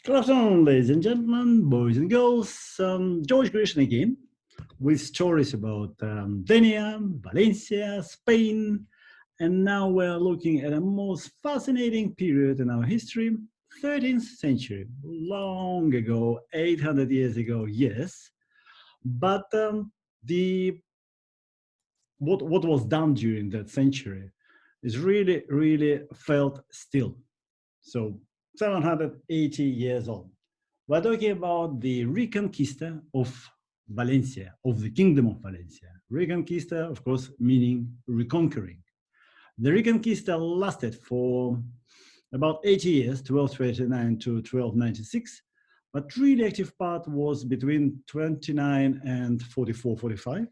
Good afternoon, ladies and gentlemen, boys and girls. George Grisham again with stories about Denia, Valencia, Spain, and now we're looking at a most fascinating period in our history, 13th century, long ago, 800 years ago, yes. But what was done during that century is really felt still. So 780 years old. We're talking about the Reconquista of Valencia, of the Kingdom of Valencia. Reconquista, of course, meaning reconquering. The Reconquista lasted for about 80 years, 1229 to 1296, but really active part was between 29 and 44, 45.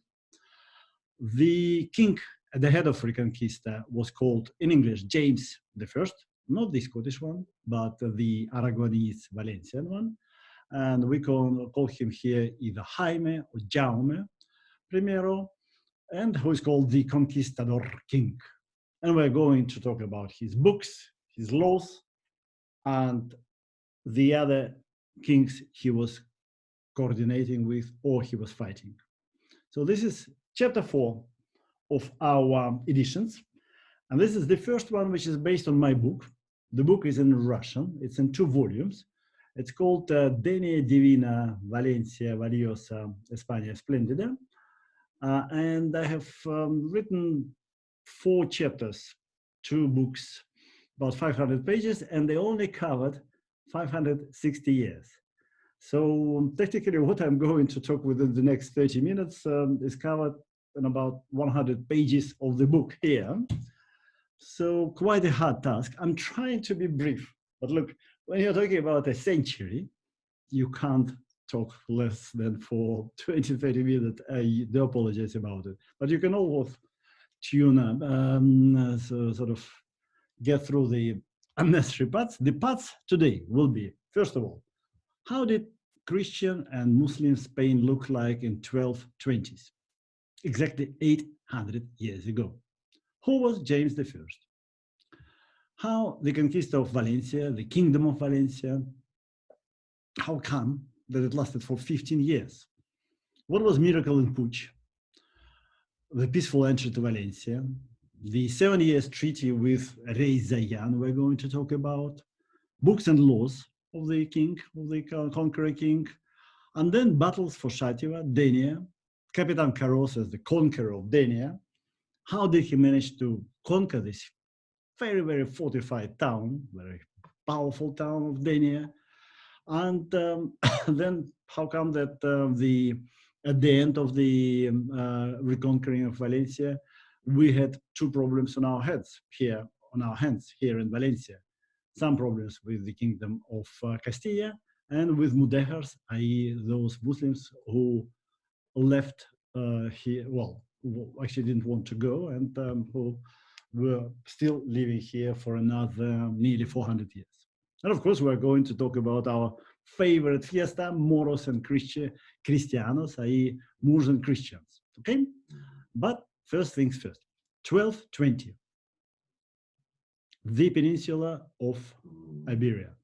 The king at the head of Reconquista was called in English James the First, not the Scottish one, but the Aragonese Valencian one. And we call him here either Jaime or Jaume Primero, and who is called the Conquistador king. And we're going to talk about his books, his laws, and the other kings he was coordinating with or he was fighting. So this is chapter 4 of our editions. And this is the first one, which is based on my book. The book is in Russian. It's in 2 volumes. It's called Denia Divina Valencia Valiosa España Esplendida. And I have written 4 chapters, 2 books, about 500 pages, and they only covered 560 years. So technically what I'm going to talk within the next 30 minutes is covered in about 100 pages of the book here. So quite a hard task. I'm trying to be brief, but look, when you're talking about a century, you can't talk less than for 20, 30 minutes. I do apologize about it, but you can always tune up, so sort of get through the unnecessary parts. The parts today will be, first of all, how did Christian and Muslim Spain look like in 1220s? Exactly 800 years ago. Who was James the First? How the Conquista of Valencia, the Kingdom of Valencia, how come that it lasted for 15 years? What was Miracle in Puig? The peaceful entry to Valencia, the 7 years treaty with Rey Zayan we're going to talk about, books and laws of the king, of the conqueror king, and then battles for Xàtiva, Denia, Capt Carros as the conqueror of Denia. How did he manage to conquer this very fortified town, very powerful town of Denia? And then how come that at the end of the reconquering of Valencia, we had 2 problems on our hands here in Valencia. Some problems with the Kingdom of Castile and with Mudéjars, i.e. those Muslims who left here, well, who actually didn't want to go and who were still living here for another nearly 400 years. And of course, we're going to talk about our favorite fiesta, Moros and Cristianos, i.e. Moors and Christians, okay? But first things first, 1220, the peninsula of Iberia,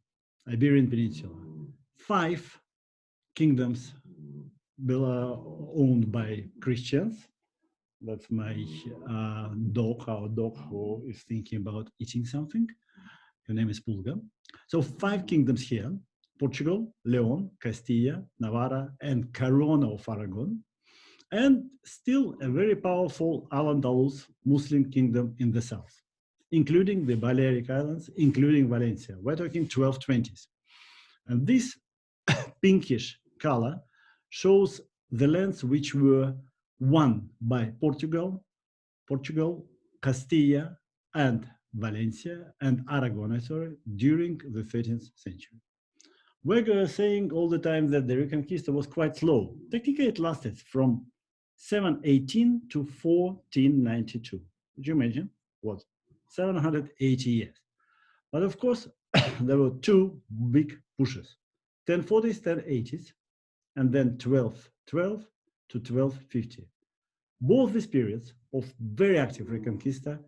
Iberian Peninsula, 5 kingdoms owned by Christians. That's my dog, our dog who is thinking about eating something. Her name is Pulga. So 5 kingdoms here, Portugal, Leon, Castilla, Navarra, and Crown of Aragon. And still a very powerful Al-Andalus Muslim kingdom in the south, including the Balearic Islands, including Valencia. We're talking 1220s. And this pinkish color shows the lands which were won by Portugal, Castilla, and Valencia, and Aragon, during the 13th century. We're saying all the time that the Reconquista was quite slow. Technically, it lasted from 718 to 1492. Could you imagine? What? 780 years. But of course, there were 2 big pushes, 1040s, 1080s, and then 1212 to 1250. Both these periods of very active Reconquista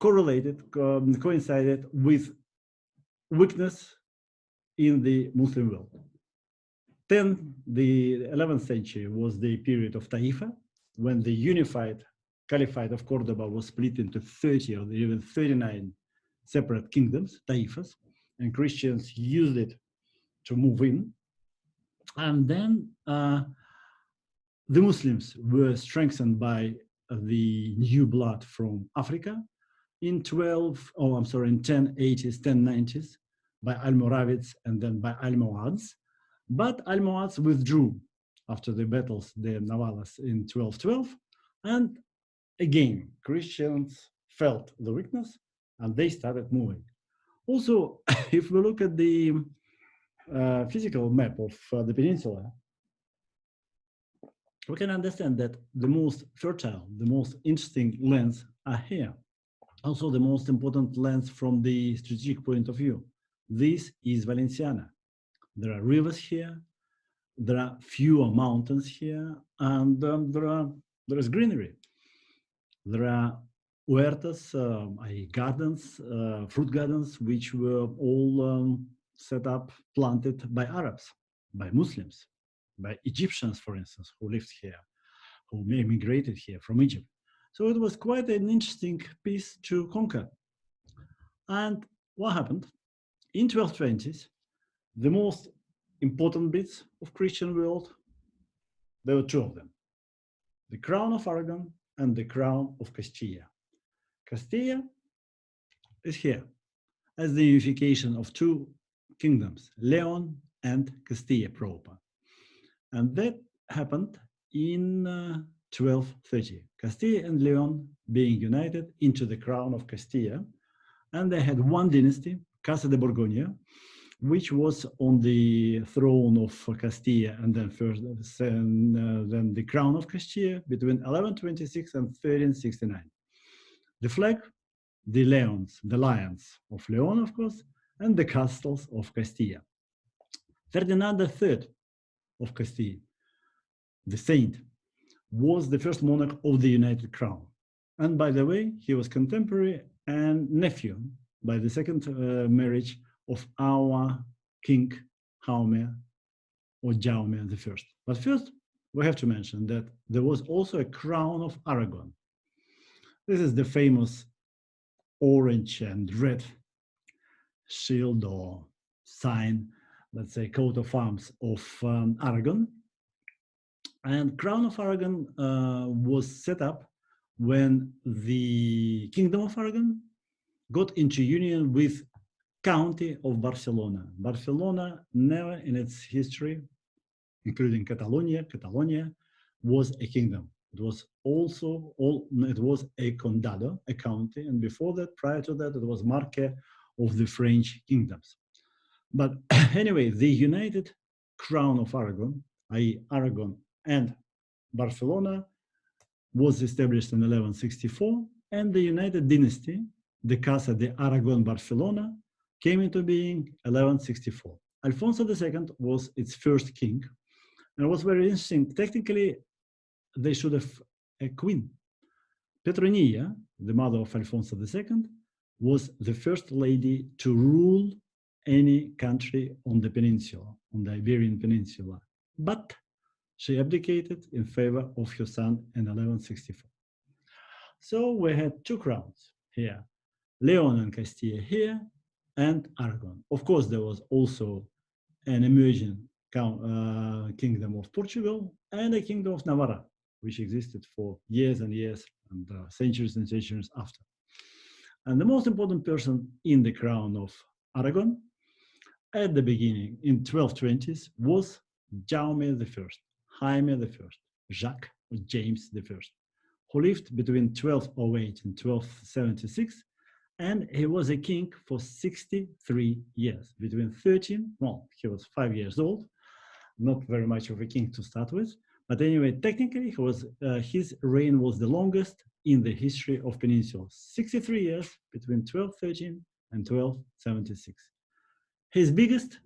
coincided with weakness in the Muslim world. Then the 11th century was the period of Taifa, when the unified Caliphate of Cordoba was split into 30 or even 39 separate kingdoms, taifas, and Christians used it to move in. And then the Muslims were strengthened by the new blood from Africa in 1080s, 1090s by Almoravids and then by Almohads. But Almohads withdrew after the battles, the navales, in 1212. And again, Christians felt the weakness and they started moving. Also, if we look at the physical map of the peninsula, we can understand that the most fertile, the most interesting lands are here. Also, the most important lands from the strategic point of view. This is Valenciana. There are rivers here, there are fewer mountains here, and there is greenery. There are huertas, gardens, fruit gardens, which were all set up, planted by Arabs, by Muslims, by Egyptians, for instance, who lived here, who emigrated here from Egypt. So it was quite an interesting piece to conquer. And what happened? In 1220s, the most important bits of Christian world, there were two of them: the Crown of Aragon and the Crown of Castile. Castile is here as the unification of two kingdoms, Leon and Castile proper. And that happened in 1230. Castile and Leon being united into the Crown of Castile. And they had one dynasty, Casa de Borgoña, which was on the throne of Castile, and then then the Crown of Castile between 1126 and 1369. The flag, the lions of Leon, of course, and the castles of Castile. Ferdinand III of Castile, the saint, was the first monarch of the United Crown. And by the way, he was contemporary and nephew by the second marriage of our king, Jaume, or Jaume the First. But first, we have to mention that there was also a Crown of Aragon. This is the famous orange and red shield or sign, let's say, coat of arms of Aragon. And Crown of Aragon was set up when the Kingdom of Aragon got into union with County of Barcelona. Barcelona never in its history, including Catalonia, was a kingdom. It was also it was a condado, a county, and before that, prior to that, it was Marque of the French kingdoms. But anyway, the united Crown of Aragon, i.e. Aragon and Barcelona, was established in 1164, and the united dynasty, the Casa de Aragon Barcelona, came into being 1164. Alfonso II was its first king, and it was very interesting. Technically, they should have a queen. Petronilla, the mother of Alfonso II, was the first lady to rule any country on the peninsula, on the Iberian Peninsula. But she abdicated in favor of her son in 1164. So we had two crowns here, Leon and Castile here, and Aragon. Of course, there was also an emerging kingdom of Portugal and a kingdom of Navarra, which existed for years and years and centuries and centuries after. And the most important person in the crown of Aragon at the beginning in 1220s was Jaume the First, Jaime the First, Jacques or James the First, who lived between 1208 and 1276, and he was a king for 63 years. Between 13, well, he was 5 years old, not very much of a king to start with, but anyway, technically, he was, his reign was the longest in the history of Peninsula, 63 years between 1213 and 1276. His biggest,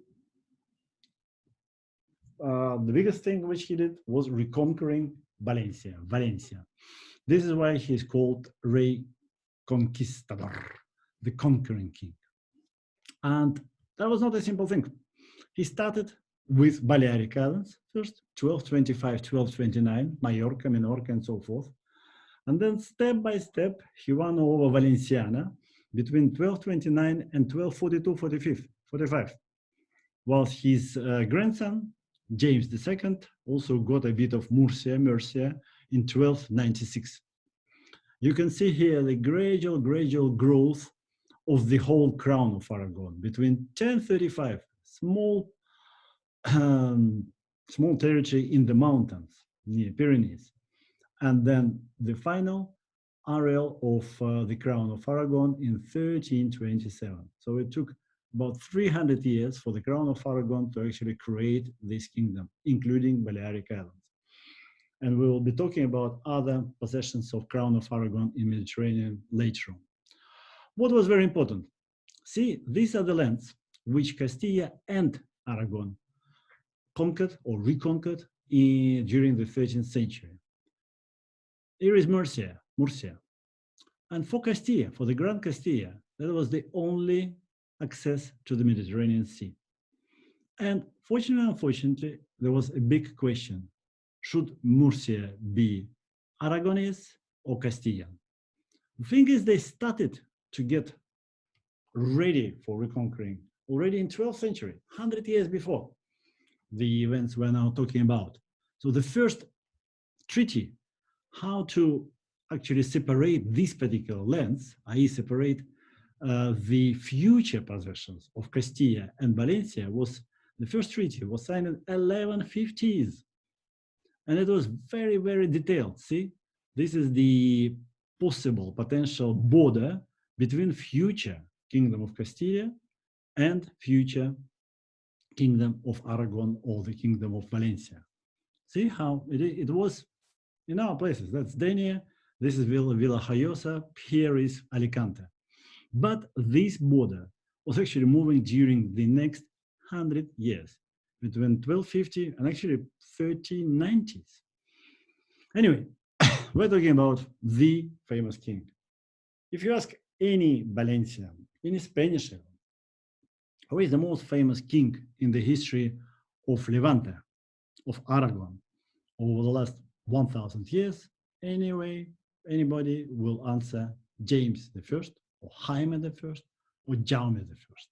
the biggest thing which he did was reconquering Valencia. This is why he's called Reconquistador, the conquering king. And that was not a simple thing. He started with Balearic Islands first, 1225, 1229, Mallorca, Minorca, and so forth. And then step by step, he won over Valenciana between 1229 and 1242, 45. While his grandson, James II, also got a bit of Murcia in 1296. You can see here the gradual growth of the whole Crown of Aragon between 1035, small territory in the mountains near Pyrenees, and then the final area of the Crown of Aragon in 1327. So it took about 300 years for the Crown of Aragon to actually create this kingdom, including Balearic Islands. And we will be talking about other possessions of Crown of Aragon in Mediterranean later on. What was very important? See, these are the lands which Castile and Aragon conquered or reconquered during the 13th century. Here is Murcia. And for Castile, for the Grand Castile, that was the only access to the Mediterranean Sea. And fortunately or unfortunately, there was a big question. Should Murcia be Aragonese or Castilian? The thing is, they started to get ready for reconquering already in 12th century, 100 years before the events we're now talking about. So the first treaty, how to actually separate these particular lands, i.e. separate the future possessions of Castile and Valencia, the first treaty was signed in 1150s. And it was very, very detailed. See, this is the possible potential border between future Kingdom of Castile and future Kingdom of Aragon or the Kingdom of Valencia. See how it was in our places. That's Denia, this is Villajoyosa, here is Alicante. But this border was actually moving during the next 100 years, between 1250 and actually 1390s. Anyway, we're talking about the famous king. If you ask any Valencian, any Spanish, who is the most famous king in the history of Levante, of Aragon, over the last 1,000 years, anybody will answer James the First, or Jaime the First, or Jaume the First.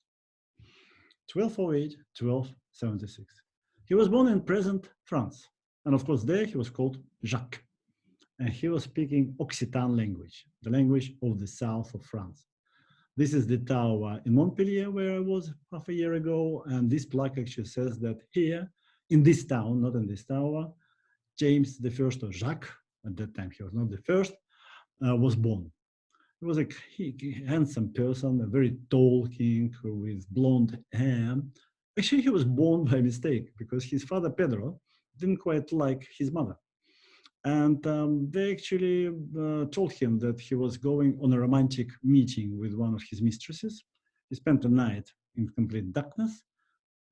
1208, 1276. He was born in present France. And of course, there he was called Jacques. And he was speaking Occitan language, the language of the south of France. This is the tower in Montpellier, where I was half a year ago. And this plaque actually says that here, in this town, not in this tower, James the First, or Jacques, at that time he was not the first, was born. He was a handsome person, a very tall king with blonde hair. Actually, he was born by mistake because his father, Pedro, didn't quite like his mother. And they actually told him that he was going on a romantic meeting with one of his mistresses. He spent the night in complete darkness.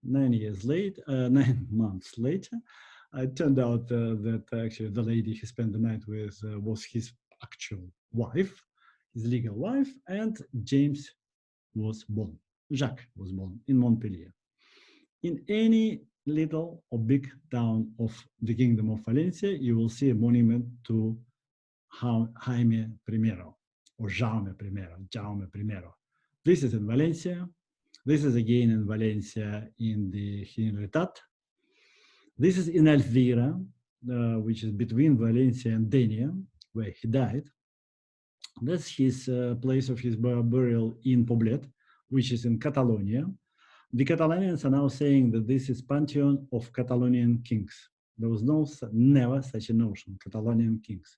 9 months later, it turned out that actually the lady he spent the night with was his actual wife, his legal wife, and James was born. Jacques was born in Montpellier. In any little or big town of the Kingdom of Valencia, you will see a monument to Jaime I, or Jaume I. This is in Valencia. This is again in Valencia in the Generalitat. This is in Elvira, which is between Valencia and Denia, where he died. That's his place of his burial in Poblet, which is in Catalonia. The Catalonians are now saying that this is pantheon of Catalonian kings. There was never such a notion, Catalonian kings.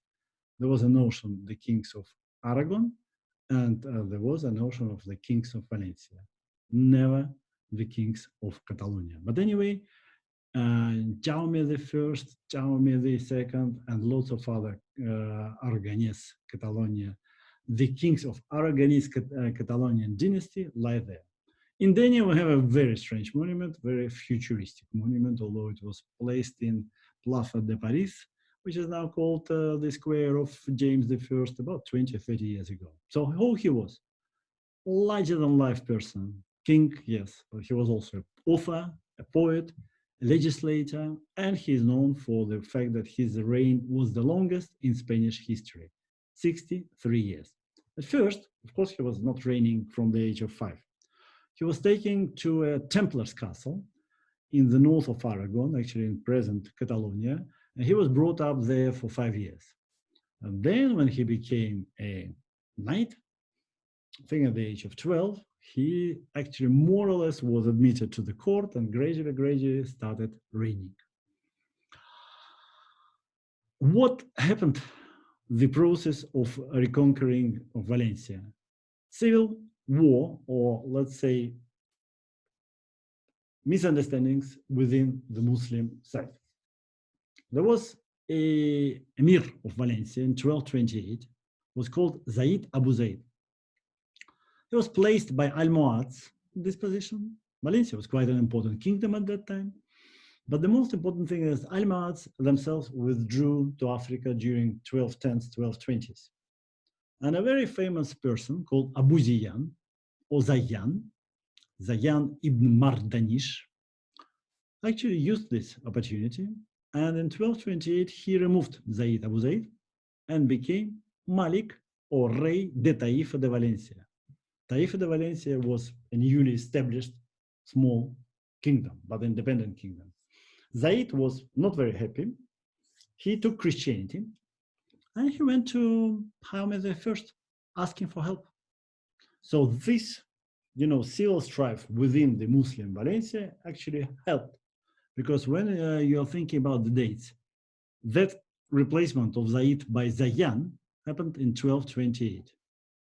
There was a notion, the kings of Aragon, and there was a notion of the kings of Valencia. Never the kings of Catalonia. But anyway, Jaume the First, Jaume the Second, and lots of other Aragonese Catalonia, the kings of Aragonese Catalonian dynasty lie there. In Denia, we have a very strange monument, very futuristic monument, although it was placed in Plaza de Paris, which is now called the square of James I about 20, 30 years ago. So who he was? Larger-than-life person, king, yes, but he was also author, a poet, a legislator, and he is known for the fact that his reign was the longest in Spanish history, 63 years. At first, of course, he was not reigning from the age of 5. He was taken to a Templars castle in the north of Aragon, actually in present Catalonia, and he was brought up there for 5 years. And then when he became a knight, I think at the age of 12, he actually more or less was admitted to the court and gradually started reigning. What happened? The process of reconquering of Valencia. Civil war, or let's say misunderstandings within the Muslim side. There was a emir of Valencia in 1228, was called Zaid Abu Zaid. He was placed by Almohads in this position. Valencia was quite an important kingdom at that time. But the most important thing is Almohads themselves withdrew to Africa during 1210s, 1220s. And a very famous person called Abu Zayan, or Zayan ibn Mardanish, actually used this opportunity. And in 1228, he removed Zaid Abu Zaid and became Malik, or Rey de Taifa de Valencia. Taifa de Valencia was a newly established small kingdom, but independent kingdom. Zaid was not very happy. He took Christianity and he went to Jaime the First asking for help. So this, civil strife within the Muslim Valencia actually helped, because when you're thinking about the dates, that replacement of Zaid by Zayan happened in 1228.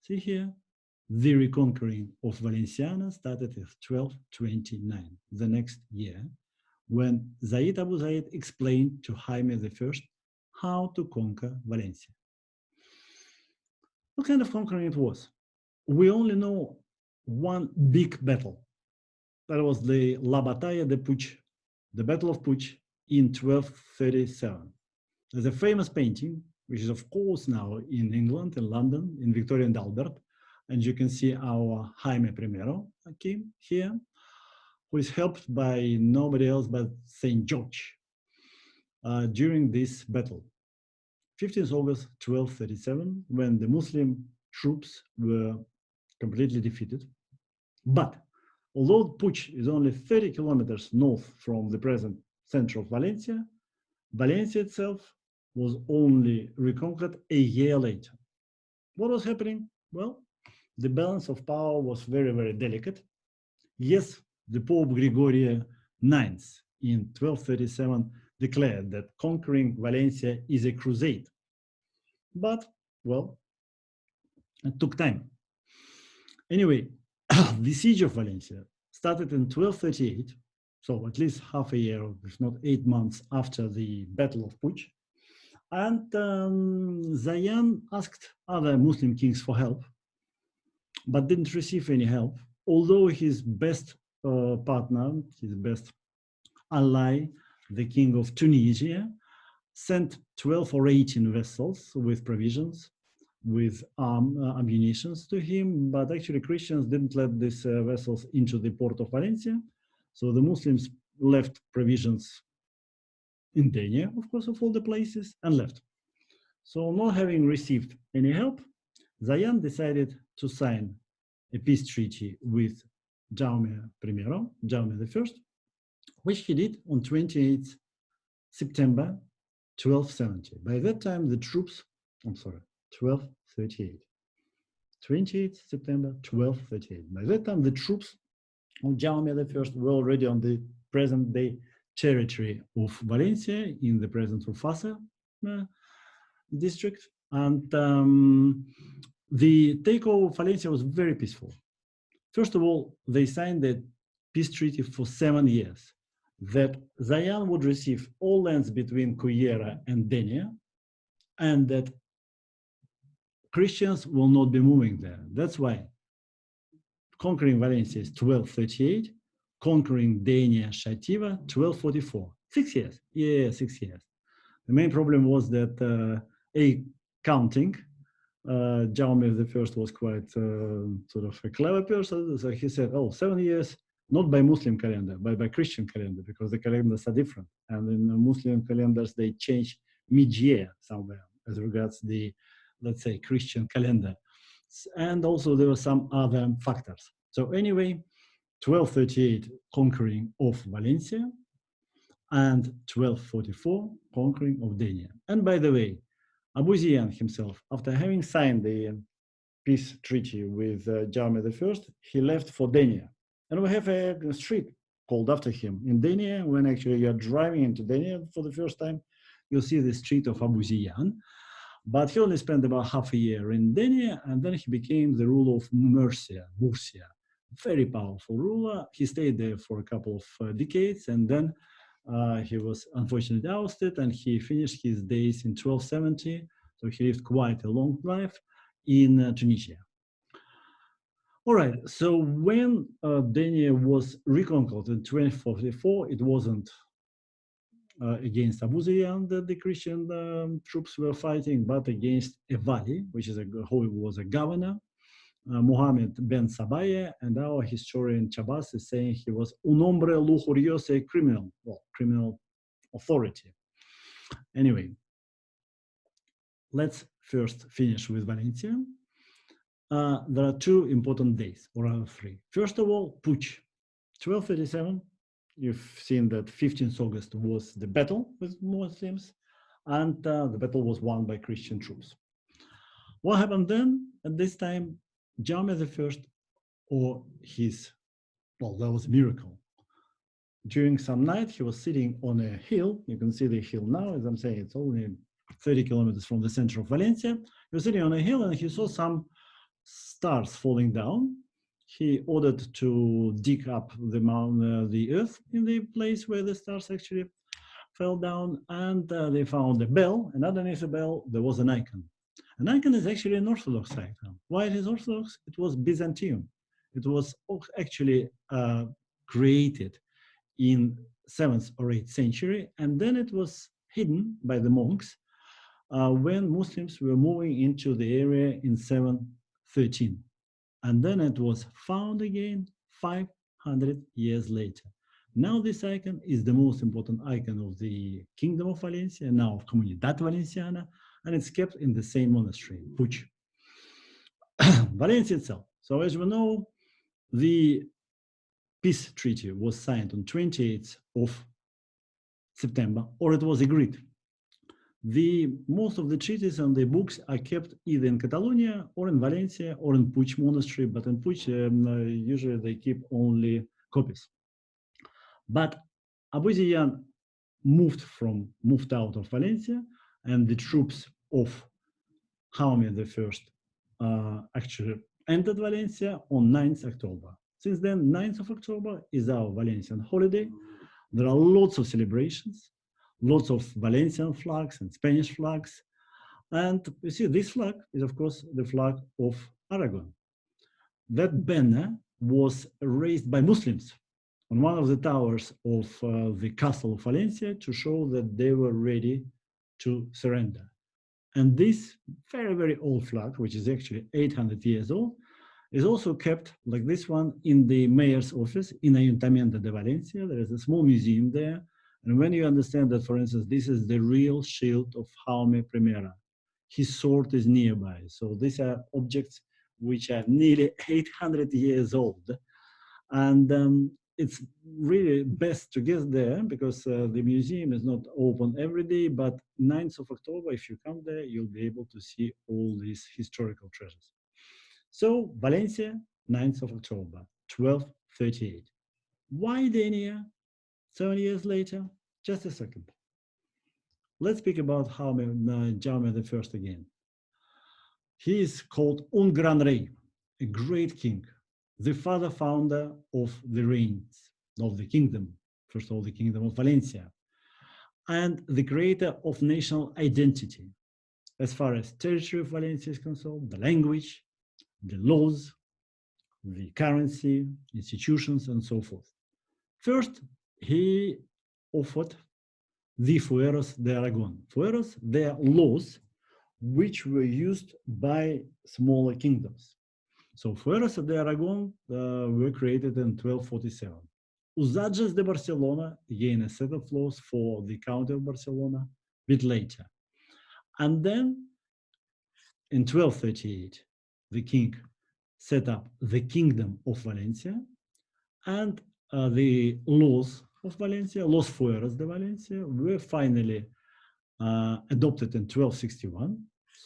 See here, the reconquering of Valenciana started in 1229, the next year, when Zaid Abu Zaid explained to Jaime the First how to conquer Valencia. What kind of conquering it was? We only know one big battle. That was the La Batalla de Puig, the Battle of Puig in 1237. There's a famous painting, which is of course now in England, in London, in Victoria and Albert. And you can see our Jaime I king here, who is helped by nobody else but St. George during this battle. 15th August 1237, when the Muslim troops were completely defeated. But although Puig is only 30 kilometers north from the present center of Valencia, Valencia itself was only reconquered a year later. What was happening? Well, the balance of power was very, very delicate. Yes, the Pope Gregory IX in 1237 declared that conquering Valencia is a crusade. But, well, it took time. Anyway, the siege of Valencia started in 1238, so at least half a year, if not 8 months after the Battle of Puig. And Zayan asked other Muslim kings for help, but didn't receive any help, although his best partner, his best ally, the king of Tunisia, sent 12 or 18 vessels with provisions, with ammunition to him, but actually Christians didn't let these vessels into the port of Valencia. So the Muslims left provisions in Denia, of course, of all the places, and left. So not having received any help, Zayan decided to sign a peace treaty with Jaume the First, which he did on 28th September 1270. By that time, the troops, 1238. 28th September 1238. By that time, the troops of Jaume the First were already on the present-day territory of Valencia in the present Rufasa district. And the takeover of Valencia was very peaceful. First of all, they signed a peace treaty for 7 years that Zayan would receive all lands between Cullera and Denia, and that Christians will not be moving there. That's why conquering Valencia is 1238, conquering Denia, Xàtiva, 1244. 6 years. Yeah, 6 years. The main problem was that counting, Jaume the First was quite sort of a clever person, so he said, 7 years not by Muslim calendar, but by Christian calendar, because the calendars are different. And in the Muslim calendars, they change mid-year somewhere as regards the, let's say, Christian calendar. And also there were some other factors. So anyway, 1238, conquering of Valencia, and 1244, conquering of Denia. And by the way, Abu Ziyan himself, after having signed the peace treaty with Jaime the First, he left for Denia. And we have a street called after him in Denia. When actually you're driving into Denia for the first time, you'll see the street of Abu Ziyan. But he only spent about half a year in Denia, and then he became the ruler of Murcia, very powerful ruler. He stayed there for a couple of decades, and then he was unfortunately ousted, and he finished his days in 1270. So he lived quite a long life in Tunisia. All right, so when Denia was reconquered in 1244, it wasn't against Abu Ziyan that the Christian troops were fighting, but against a vali, which is who was a governor, Mohammed ben Sabaya, and our historian Chabas is saying he was un hombre lujurioso, a criminal, well, criminal authority. Anyway, let's first finish with Valencia. There are two important days, or rather three. First of all, Putsch, 1237. You've seen that 15th August was the battle with Muslims, and the battle was won by Christian troops. What happened then? At this time, Jaime the First, or his, well, that was a miracle. During some night, he was sitting on a hill. You can see the hill now, as I'm saying, it's only 30 kilometers from the center of Valencia. He was sitting on a hill and he saw some stars falling down. He ordered to dig up the earth in the place where the stars actually fell down, and they found a bell, and underneath the bell there was an icon. An icon is actually an Orthodox icon. Why it is Orthodox? It was Byzantium. It was actually created in 7th or 8th century, and then it was hidden by the monks when Muslims were moving into the area in 713. And then it was found again 500 years later. Now this icon is the most important icon of the Kingdom of Valencia, now of Comunidad Valenciana, and it's kept in the same monastery, Puig. Valencia itself. So as we know, the peace treaty was signed on 28th of September, or it was agreed. Most of the treaties and the books are kept either in Catalonia or in Valencia or in Puig monastery, but in Puig usually they keep only copies. But Abu Ziyan moved out of Valencia, and the troops of Jaume the First actually entered Valencia on 9th October. Since then, 9th of October is our Valencian holiday. There are lots of celebrations, lots of Valencian flags and Spanish flags. And you see, this flag is, of course, the flag of Aragon. That banner was raised by Muslims on one of the towers of the Castle of Valencia to show that they were ready to surrender. And this very, very old flag, which is actually 800 years old, is also kept, like this one, in the mayor's office in Ayuntamiento de Valencia. There is a small museum there. And when you understand that, for instance, this is the real shield of Jaume I, his sword is nearby. So these are objects which are nearly 800 years old. And it's really best to get there because the museum is not open every day, but 9th of October, if you come there, you'll be able to see all these historical treasures. So Valencia, 9th of October, 1238. Why Denia? 7 years later? Just a second. Let's speak about Jaume the First again. He is called Un Gran Rey, a great king, the founder of the reigns of the kingdom, first of all, the Kingdom of Valencia, and the creator of national identity, as far as territory of Valencia is concerned, the language, the laws, the currency, institutions, and so forth. First, he offered the fueros de Aragon. Fueros, they are laws which were used by smaller kingdoms. So Fueros de Aragon were created in 1247. Usages de Barcelona, again a set of laws for the county of Barcelona, a bit later. And then in 1238, the king set up the Kingdom of Valencia, and the laws of Valencia, Los Fueros de Valencia, were finally adopted in 1261,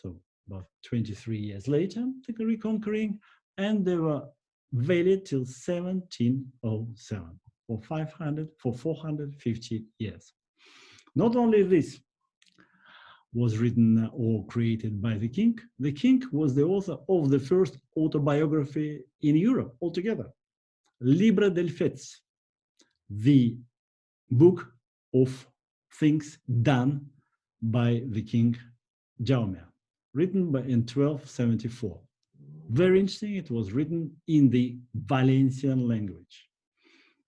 so about 23 years later, the reconquering, and they were valid till 1707, for 450 years. Not only this was written or created by the king was the author of the first autobiography in Europe altogether, Libro del Fets, the book of things done by the king Jaume, written in 1274. Very interesting, it was written in the Valencian language.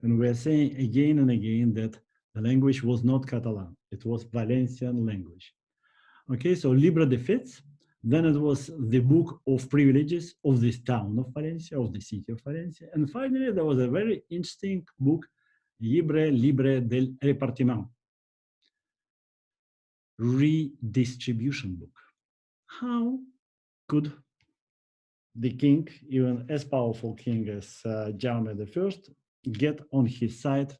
And we're saying again and again that the language was not Catalan, it was Valencian language. Okay, so Libro de Fets, then it was the book of privileges of this town of Valencia, of the city of Valencia. And finally, there was a very interesting book, Libre del Repartiment, Redistribution Book. How could the king, even as powerful king as Jaime the First, get on his side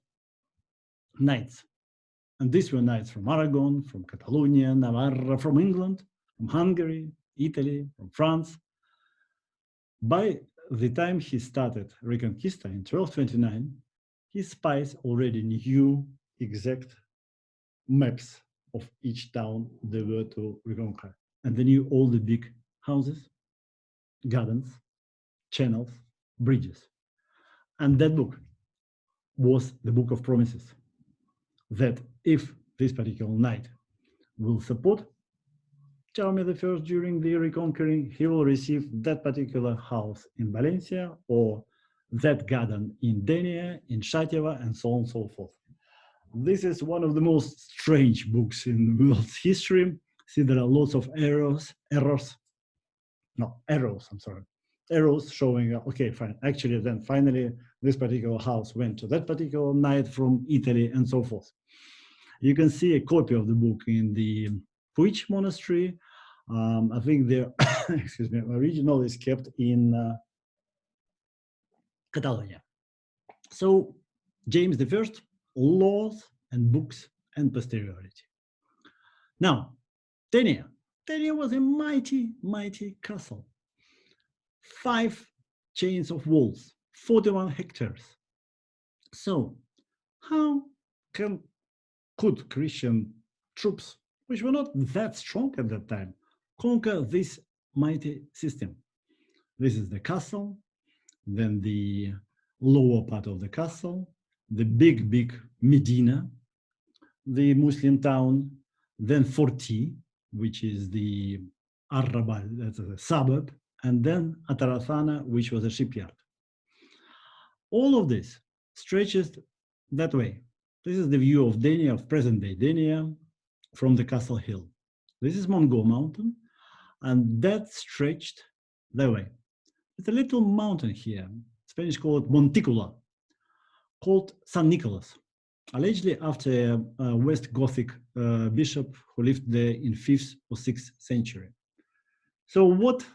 knights? And these were knights from Aragon, from Catalonia, Navarra, from England, from Hungary, Italy, from France. By the time he started Reconquista in 1229, his spies already knew exact maps of each town they were to reconquer. And they knew all the big houses, gardens, channels, bridges. And that book was the Book of Promises, that if this particular knight will support Jaime the First during the reconquering, he will receive that particular house in Valencia or that garden in Denia, in Xàtiva, and so on and so forth. This is one of the most strange books in the world's history. See, there are lots of arrows showing, okay, fine. Actually, then finally, this particular house went to that particular knight from Italy and so forth. You can see a copy of the book in the Puig monastery. I think the excuse me, original is kept in Catalonia. So James the First, laws and books and posteriority. Now, Denia. Denia was a mighty, mighty castle. 5 chains of walls, 41 hectares. So how could Christian troops, which were not that strong at that time, conquer this mighty system? This is the castle, then the lower part of the castle, the big Medina, the Muslim town, then Forti, which is the Arrabal, that's a suburb, and then Atarazana, which was a shipyard. All of this stretches that way. This is the view of Denia, of present-day Denia, from the castle hill. This is Mongo Mountain, and that stretched that way. It's a little mountain here, Spanish call it Monticula, called San Nicolas, allegedly after a West Gothic bishop who lived there in 5th or 6th century. So what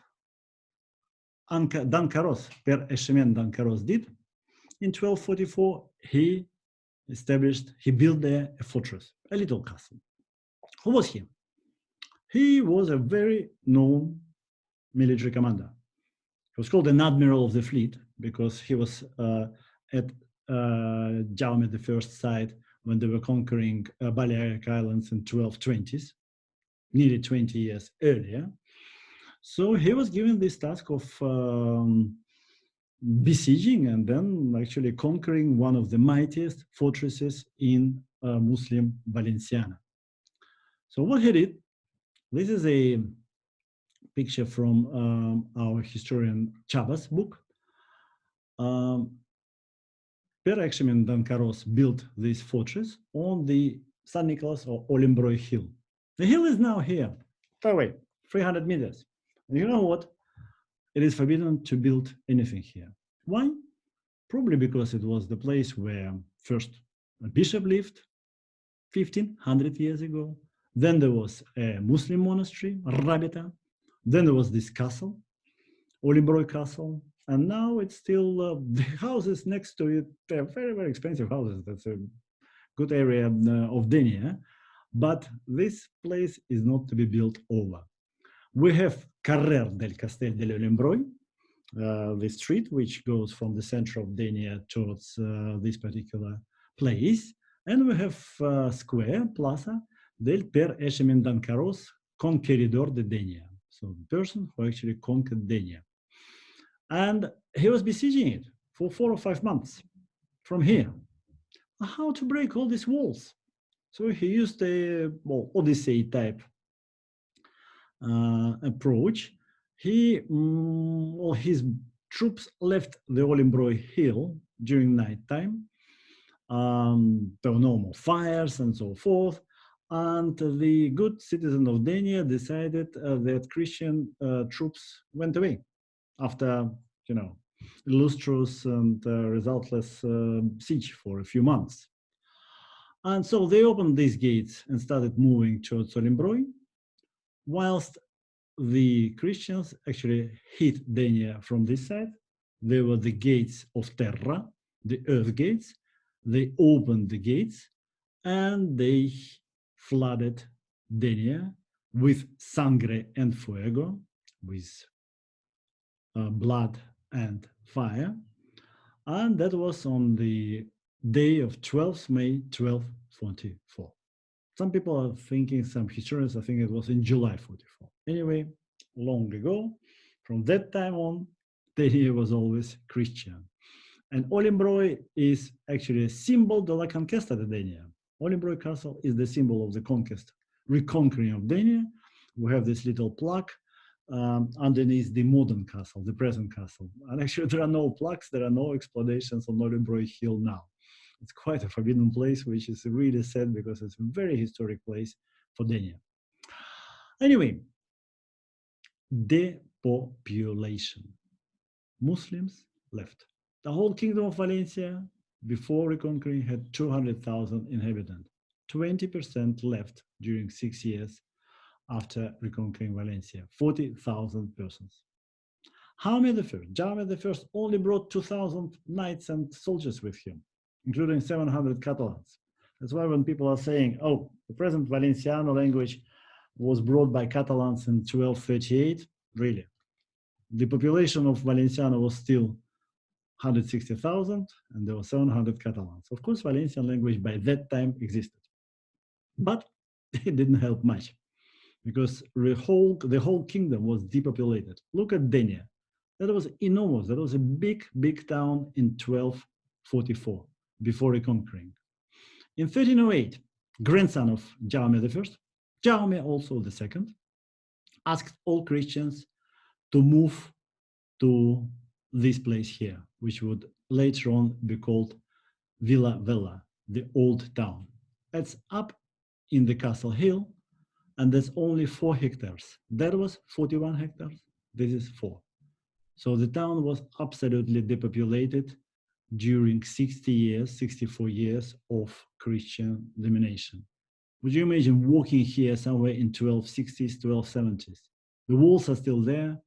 Dan Carros, Per Echemen Dan Carros did, in 1244, he built there a fortress, a little castle. Who was he? He was a very known military commander. He was called an admiral of the fleet because he was at Jaime the First side when they were conquering Balearic Islands in 1220s, nearly 20 years earlier. So he was given this task of besieging and then actually conquering one of the mightiest fortresses in Muslim Valenciana. So what he did, this is a picture from our historian Chaba's book. Per Echemen Dan Carros built this fortress on the San Nicolas or Olimbroi hill. The hill is now here, far away, 300 meters. And you know what? it is forbidden to build anything here. Why? Probably because it was the place where first a bishop lived 1500 years ago. Then there was a Muslim monastery, Rabita. Then there was this castle, Olimbroy Castle. And now it's still, the houses next to it, they're very, very expensive houses. That's a good area of Denia. But this place is not to be built over. We have Carrer del Castell de l'Olimbroy, the street which goes from the center of Denia towards this particular place. And we have square, plaza, del per Echemendan Carros, Conquistador de Denia. So the person who actually conquered Denia. And he was besieging it for 4 or 5 months from here. How to break all these walls? So he used a Odyssey type approach. His troops left the Olimbroy Hill during nighttime. There were no more fires and so forth. And the good citizen of Denia decided that Christian troops went away after, illustrious and resultless siege for a few months. And so they opened these gates and started moving towards Olimbroy, whilst the Christians actually hit Denia from this side. They were the gates of Terra, the earth gates. They opened the gates and they flooded Denia with sangre and fuego, with blood and fire. And that was on the day of 12th May 1244. Some people are thinking, some historians are thinking it was in July 44. Anyway, long ago, from that time on, Denia was always Christian. And Olimbroy is actually a symbol de la Conquista de Denia. Olimbroy Castle is the symbol of the conquest, reconquering of Denia. We have this little plaque underneath the modern castle, the present castle. And actually there are no plaques, there are no explanations on Olimbroy Hill now. It's quite a forbidden place, which is really sad because it's a very historic place for Denia. Anyway, depopulation. Muslims left. The whole Kingdom of Valencia, before reconquering, had 200,000 inhabitants. 20% left during 6 years after reconquering Valencia, 40,000 persons. Jaume the First. Jaume the First only brought 2,000 knights and soldiers with him, including 700 Catalans. That's why when people are saying, oh, the present Valenciano language was brought by Catalans in 1238, really. The population of Valenciano was still 160,000, and there were 700 Catalans. Of course, Valencian language by that time existed, but it didn't help much because the whole kingdom was depopulated. Look at Denia. That was enormous. That was a big, big town in 1244 before reconquering. In 1308, grandson of Jaime the First, Jaume also the Second, asked all Christians to move to this place here, which would later on be called Villa Vella, the old town. It's up in the castle hill, and there's only 4 hectares. That was 41 hectares. This is 4. So the town was absolutely depopulated during 60 years, 64 years of Christian domination. Would you imagine walking here somewhere in 1260s, 1270s? The walls are still there,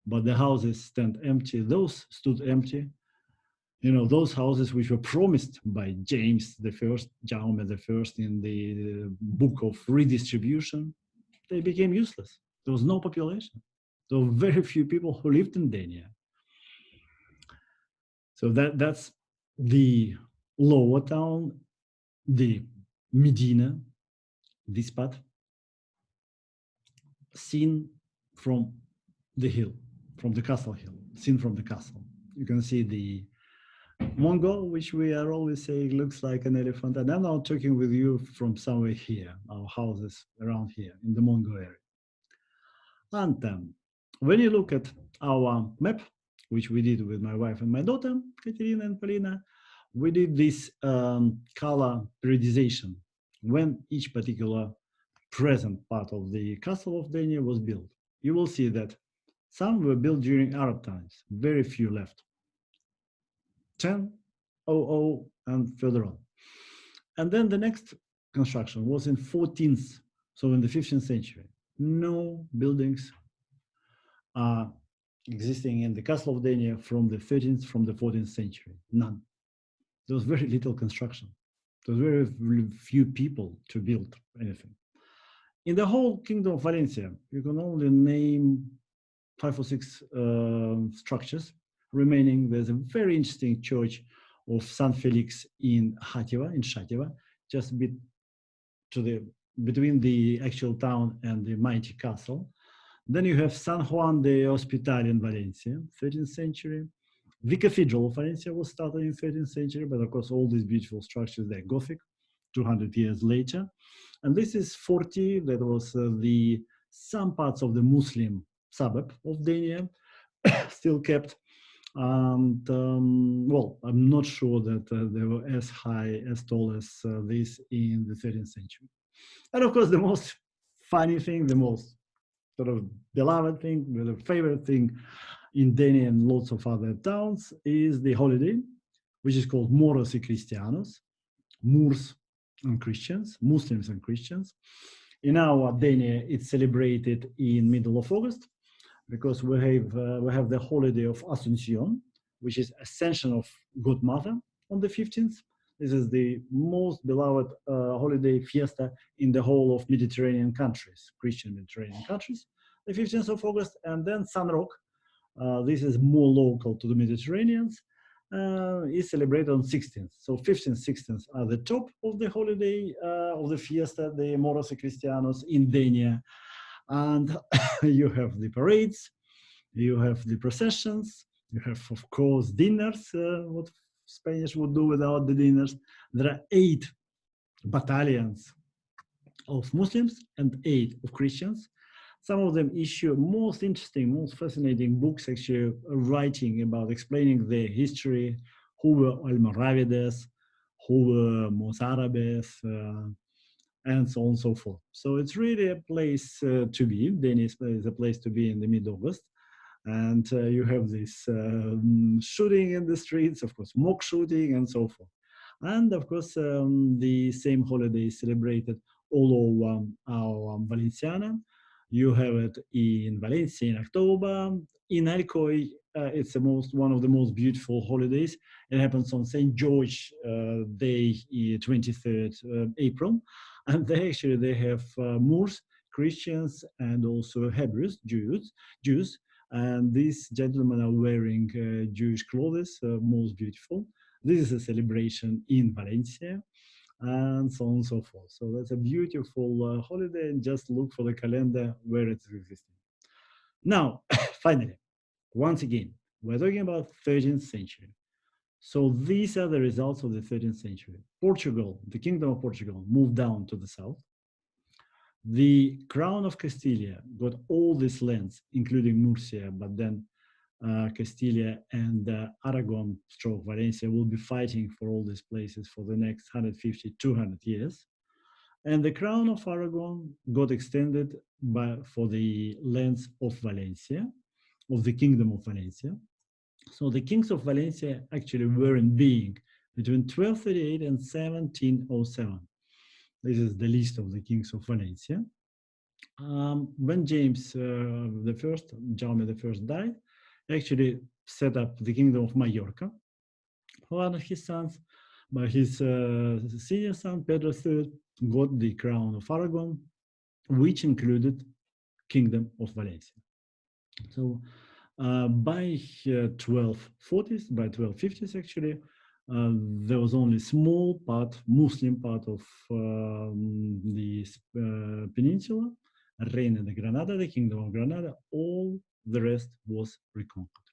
but the houses stand empty. Those stood empty. Those houses which were promised by James the First, Jaume the First in the book of Redistribution, they became useless. There was no population. There were very few people who lived in Denia. So that's the lower town, the Medina, this part, seen from the hill, from the castle hill, seen from the castle. You can see the Mongol, which we are always saying looks like an elephant. And I'm now talking with you from somewhere here, our houses around here in the Mongol area. And when you look at our map, which we did with my wife and my daughter, Katerina and Polina, we did this color periodization when each particular present part of the castle of Denia was built. You will see that Some were built during Arab times, very few left. 1000 and further on. And then the next construction was in 14th, so in the 15th century. No buildings are existing in the Castle of Denia from the 13th, from the 14th century, none. There was very little construction. There was very few people to build anything. In the whole Kingdom of Valencia, you can only name 5 or 6 structures remaining. There's a very interesting church of San Felix in Xàtiva, just a bit to between the actual town and the mighty castle. Then you have San Juan de Hospital in Valencia, 13th century. The Cathedral of Valencia was started in 13th century, but of course all these beautiful structures, they're Gothic, 200 years later. And this is 40, that was some parts of the Muslim suburb of Denia, still kept. And well, I'm not sure that they were as high, as tall as this in the 13th century. And of course, the most funny thing, the most sort of beloved thing, the favorite thing in Denia and lots of other towns is the holiday, which is called Moroccicristianos, Moors and Christians, Muslims and Christians. In our Denia, it's celebrated in middle of August because we have the holiday of Ascension, which is Ascension of God Mother on the 15th. This is the most beloved holiday fiesta in the whole of Mediterranean countries, Christian Mediterranean countries, the 15th of August, and then San Roque. This is more local to the Mediterraneans, is celebrated on 16th. So 15th, 16th are the top of the holiday of the fiesta, the Moroccicristianos in Denia. And you have the parades, you have the processions, you have, of course, dinners, what Spanish would do without the dinners. There are 8 battalions of Muslims and 8 of Christians. Some of them issue most interesting, most fascinating books, actually writing about explaining their history, who were Almoravides, who were Mozarabes, and so on and so forth. So it's really a place to be. Denia is a place to be in the mid-August. And you have this shooting in the streets, of course, mock shooting and so forth. And of course, the same holiday is celebrated all over our Valenciana. You have it in Valencia in October. In Alcoy, it's one of the most beautiful holidays. It happens on St. George Day, 23rd April. And they have Moors, Christians, and also Hebrews, Jews. And these gentlemen are wearing Jewish clothes, most beautiful. This is a celebration in Valencia, and so on and so forth. So that's a beautiful holiday, and just look for the calendar where it's existing. Now, finally, once again, we're talking about 13th century. So these are the results of the 13th century. Portugal, the Kingdom of Portugal, moved down to the south. The Crown of Castile got all these lands, including Murcia, but then Castile and Aragon / Valencia will be fighting for all these places for the next 150, 200 years. And the Crown of Aragon got extended for the lands of Valencia, of the Kingdom of Valencia. So the kings of Valencia actually were in being between 1238 and 1707. This is the list of the kings of Valencia. When James the First, Jaume the First died, actually set up the Kingdom of Majorca, one of his sons. But his senior son, Pedro III, got the Crown of Aragon, which included Kingdom of Valencia. So by 1240s, by 1250s actually, there was only small part, Muslim part of the peninsula, Reina de Granada, the Kingdom of Granada, all the rest was reconquered.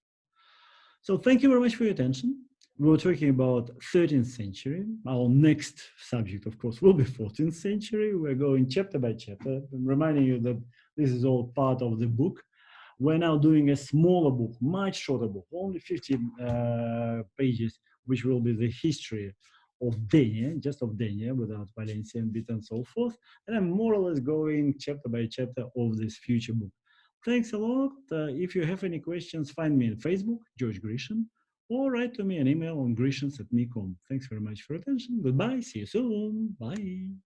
So thank you very much for your attention. We were talking about 13th century. Our next subject, of course, will be 14th century. We're going chapter by chapter. I'm reminding you that this is all part of the book. We're now doing a smaller book, much shorter book, only 15 pages, which will be the history of Denia, just of Denia, without Valencia and bit and so forth. And I'm more or less going chapter by chapter of this future book. Thanks a lot. If you have any questions, find me on Facebook, George Grisham, or write to me an email on grishams@me.com. Thanks very much for your attention. Goodbye. See you soon. Bye.